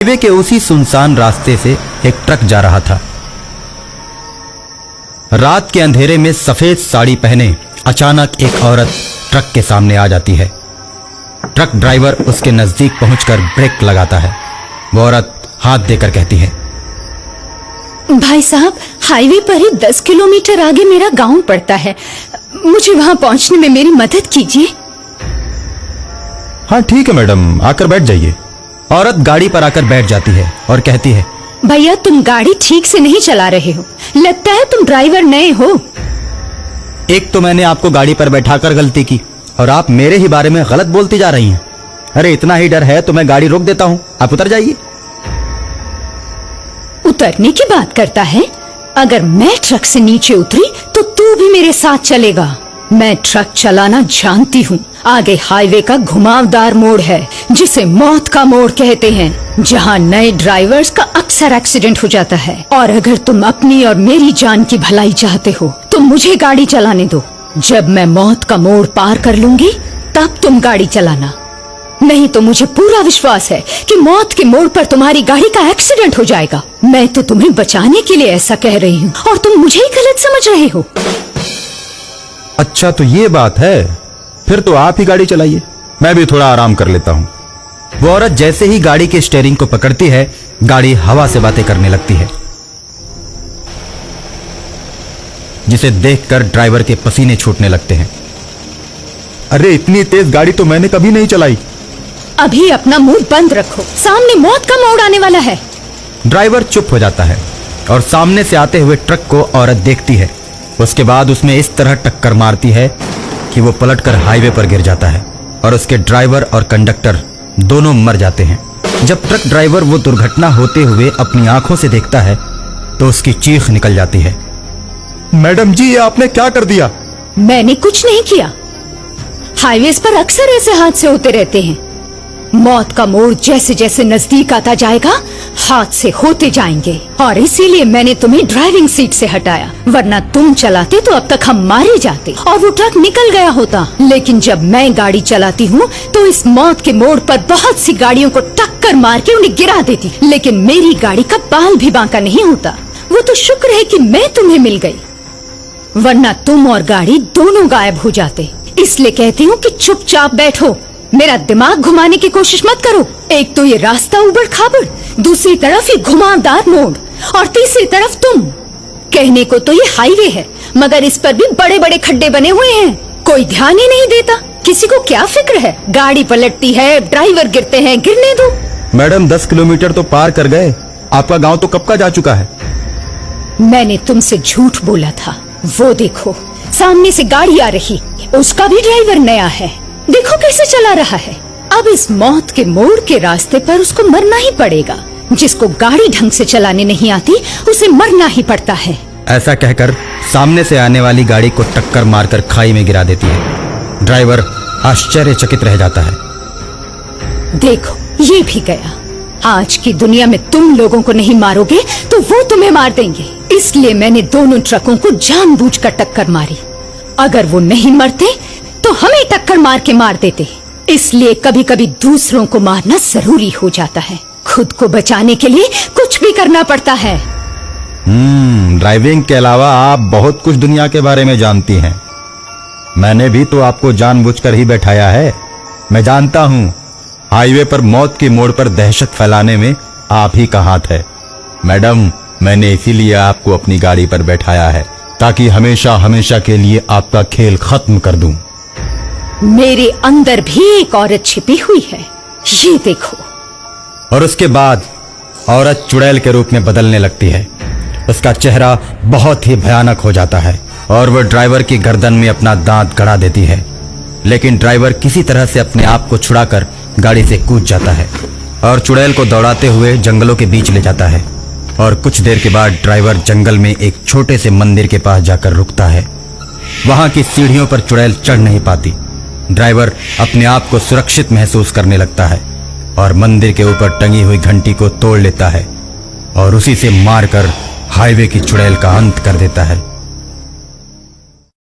Highway के उसी सुनसान रास्ते से एक ट्रक जा रहा था। रात के अंधेरे में सफेद साड़ी पहने अचानक एक औरत ट्रक के सामने आ जाती है। ट्रक ड्राइवर उसके नजदीक पहुंचकर ब्रेक लगाता है। वो औरत हाथ देकर कहती है, भाई साहब, हाईवे पर ही 10 किलोमीटर आगे मेरा गांव पड़ता है, मुझे वहां पहुंचने में मेरी मदद कीजिए। हाँ ठीक है मैडम, आकर बैठ जाइए। औरत गाड़ी पर आकर बैठ जाती है और कहती है, भैया तुम गाड़ी ठीक से नहीं चला रहे हो, लगता है तुम ड्राइवर नए हो। एक तो मैंने आपको गाड़ी पर बैठाकर गलती की और आप मेरे ही बारे में गलत बोलती जा रही हैं। अरे इतना ही डर है तो मैं गाड़ी रोक देता हूँ, आप उतर जाइए। उतरने की बात करता है? अगर मैं ट्रक से नीचे उतरी तो तू भी मेरे साथ चलेगा। मैं ट्रक चलाना जानती हूँ। आगे हाईवे का घुमावदार मोड़ है जिसे मौत का मोड़ कहते हैं, जहाँ नए ड्राइवर्स का अक्सर एक्सीडेंट हो जाता है। और अगर तुम अपनी और मेरी जान की भलाई चाहते हो तो मुझे गाड़ी चलाने दो। जब मैं मौत का मोड़ पार कर लूंगी तब तुम गाड़ी चलाना, नहीं तो मुझे पूरा विश्वास है कि मौत के मोड़ पर तुम्हारी गाड़ी का एक्सीडेंट हो जाएगा। मैं तो तुम्हें बचाने के लिए ऐसा कह रही हूँ और तुम मुझे ही गलत समझ रहे हो। अच्छा तो ये बात है, फिर तो आप ही गाड़ी चलाइए, मैं भी थोड़ा आराम कर लेता हूँ। वो औरत जैसे ही गाड़ी के स्टीयरिंग को पकड़ती है, गाड़ी हवा से बातें करने लगती है, जिसे देखकर ड्राइवर के पसीने छूटने लगते हैं। अरे इतनी तेज गाड़ी तो मैंने कभी नहीं चलाई। अभी अपना मुंह बंद रखो, सामने मौत का मोड़ आने वाला है। ड्राइवर चुप हो जाता है और सामने से आते हुए ट्रक को औरत देखती है। उसके बाद उसमें इस तरह टक्कर मारती है कि वो पलटकर हाईवे पर गिर जाता है और उसके ड्राइवर और कंडक्टर दोनों मर जाते हैं। जब ट्रक ड्राइवर वो दुर्घटना होते हुए अपनी आंखों से देखता है तो उसकी चीख निकल जाती है, मैडम जी ये आपने क्या कर दिया? मैंने कुछ नहीं किया। हाईवे पर अक्सर ऐसे हादसे होते रहते हैं। मौत का मोड़ जैसे जैसे नजदीक आता जाएगा हादसे होते जाएंगे, और इसीलिए मैंने तुम्हें ड्राइविंग सीट से हटाया, वरना तुम चलाते तो अब तक हम मारे जाते और वो ट्रक निकल गया होता। लेकिन जब मैं गाड़ी चलाती हूँ तो इस मौत के मोड़ पर बहुत सी गाड़ियों को टक्कर मार के उन्हें गिरा देती, लेकिन मेरी गाड़ी का बाल भी बांका नहीं होता। वो तो शुक्र है कि मैं तुम्हें मिल गई, वरना तुम और गाड़ी दोनों गायब हो जाते। इसलिए कहती हूँ कि चुपचाप बैठो, मेरा दिमाग घुमाने की कोशिश मत करो। एक तो ये रास्ता उबड़ खाबड़, दूसरी तरफ ये घुमावदार मोड़, और तीसरी तरफ तुम। कहने को तो ये हाईवे है, मगर इस पर भी बड़े बड़े खड्डे बने हुए हैं। कोई ध्यान ही नहीं देता। किसी को क्या फिक्र है? गाड़ी पलटती है, ड्राइवर गिरते हैं, गिरने दो। मैडम 10 किलोमीटर तो पार कर गए, आपका गाँव तो कब का जा चुका है। मैंने तुमसे झूठ बोला था। वो देखो सामने से गाड़ी आ रही, उसका भी ड्राइवर नया है, देखो कैसे चला रहा है। अब इस मौत के मोड़ के रास्ते पर उसको मरना ही पड़ेगा। जिसको गाड़ी ढंग से चलाने नहीं आती उसे मरना ही पड़ता है। ऐसा कहकर सामने से आने वाली गाड़ी को टक्कर मारकर खाई में गिरा देती है। ड्राइवर आश्चर्यचकित रह जाता है। देखो ये भी गया। आज की दुनिया में तुम लोगों को नहीं मारोगे तो वो तुम्हें मार देंगे, इसलिए मैंने दोनों ट्रकों को जानबूझकर टक्कर मारी। अगर वो नहीं मरते तो हमें टक्कर मार के मार देते। इसलिए कभी कभी दूसरों को मारना जरूरी हो जाता है। खुद को बचाने के लिए कुछ भी करना पड़ता है। ड्राइविंग के अलावा आप बहुत कुछ दुनिया के बारे में जानती हैं। मैंने भी तो आपको जानबूझकर ही बैठाया है। मैं जानता हूँ हाईवे पर मौत के मोड़ पर दहशत फैलाने में आप ही का हाथ है। मैडम मैंने इसीलिए आपको अपनी गाड़ी पर बैठाया है ताकि हमेशा हमेशा के लिए आपका खेल खत्म कर दूं। मेरे अंदर भी एक औरत छिपी हुई है, ये देखो। और उसके बाद औरत चुड़ैल के रूप में बदलने लगती है। उसका चेहरा बहुत ही भयानक हो जाता है और वह ड्राइवर की गर्दन में अपना दांत गड़ा देती है। लेकिन ड्राइवर किसी तरह से अपने आप को छुड़ाकर गाड़ी से कूद जाता है और चुड़ैल को दौड़ाते हुए जंगलों के बीच ले जाता है। और कुछ देर के बाद ड्राइवर जंगल में एक छोटे से मंदिर के पास जाकर रुकता है। वहां की सीढ़ियों पर चुड़ैल चढ़ नहीं पाती। ड्राइवर अपने आप को सुरक्षित महसूस करने लगता है और मंदिर के ऊपर टंगी हुई घंटी को तोड़ लेता है और उसी से मारकर हाईवे की चुड़ैल का अंत कर देता है।